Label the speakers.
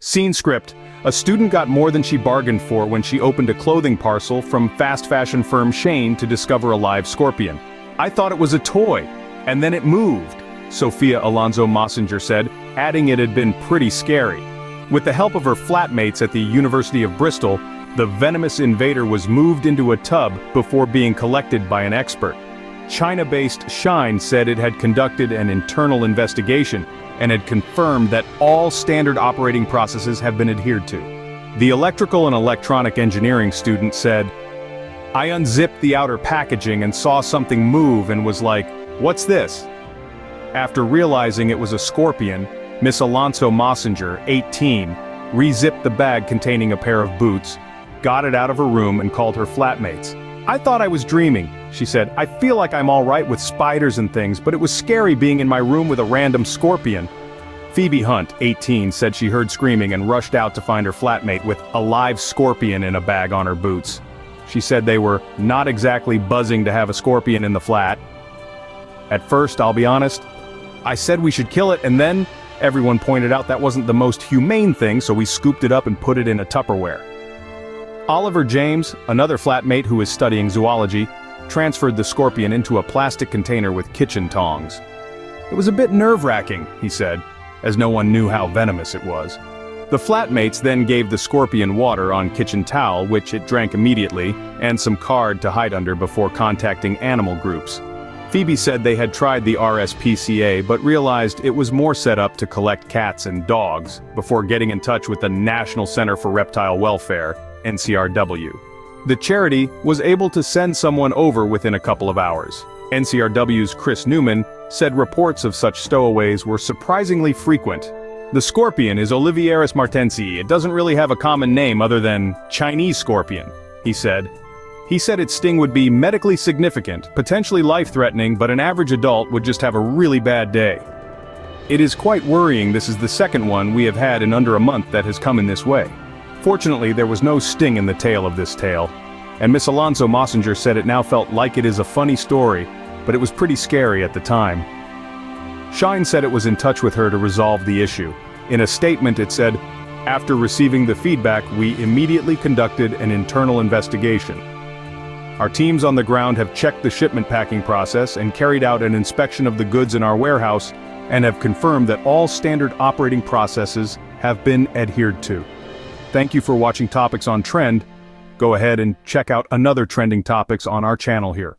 Speaker 1: Scene script. A student got more than she bargained for when she opened a clothing parcel from fast fashion firm Shein to discover a live scorpion. "I thought it was a toy, and then it moved," Sophia Alonso Mossinger said, adding it had been pretty scary. With the help of her flatmates at the University of Bristol, the venomous invader was moved into a tub before being collected by an expert. China-based Shein said it had conducted an internal investigation and had confirmed that all standard operating processes have been adhered to. The electrical and electronic engineering student said, "I unzipped the outer packaging and saw something move and was like, 'What's this?' After realizing it was a scorpion, Miss Alonso Mossinger, 18, re-zipped the bag containing a pair of boots, got it out of her room and called her flatmates. 'I thought I was dreaming,' she said. 'I feel like I'm all right with spiders and things, but it was scary being in my room with a random scorpion.'" Phoebe Hunt, 18, said she heard screaming and rushed out to find her flatmate with a live scorpion in a bag on her boots. She said they were not exactly buzzing to have a scorpion in the flat. "At first, I'll be honest, I said we should kill it, and then everyone pointed out that wasn't the most humane thing, so we scooped it up and put it in a Tupperware." Oliver James, another flatmate who is studying zoology, transferred the scorpion into a plastic container with kitchen tongs. "It was a bit nerve-wracking," he said, as no one knew how venomous it was. The flatmates then gave the scorpion water on kitchen towel, which it drank immediately, and some card to hide under before contacting animal groups. Phoebe said they had tried the RSPCA but realized it was more set up to collect cats and dogs, before getting in touch with the National Center for Reptile Welfare, NCRW. The charity was able to send someone over within a couple of hours. NCRW's Chris Newman said reports of such stowaways were surprisingly frequent. "The scorpion is Oliviaris martensi. It doesn't really have a common name other than Chinese scorpion," he said. He said its sting would be medically significant, potentially life-threatening, but an average adult would just have a really bad day. "It is quite worrying. This is the second one we have had in under a month that has come in this way. Fortunately, there was no sting in the tail of this tale." And Miss Alonso Mossinger said it now felt like it is a funny story, but it was pretty scary at the time. Shein said it was in touch with her to resolve the issue. In a statement it said, "After receiving the feedback, we immediately conducted an internal investigation. Our teams on the ground have checked the shipment packing process and carried out an inspection of the goods in our warehouse and have confirmed that all standard operating processes have been adhered to." Thank you for watching Topics on Trend. Go ahead and check out another trending topics on our channel here.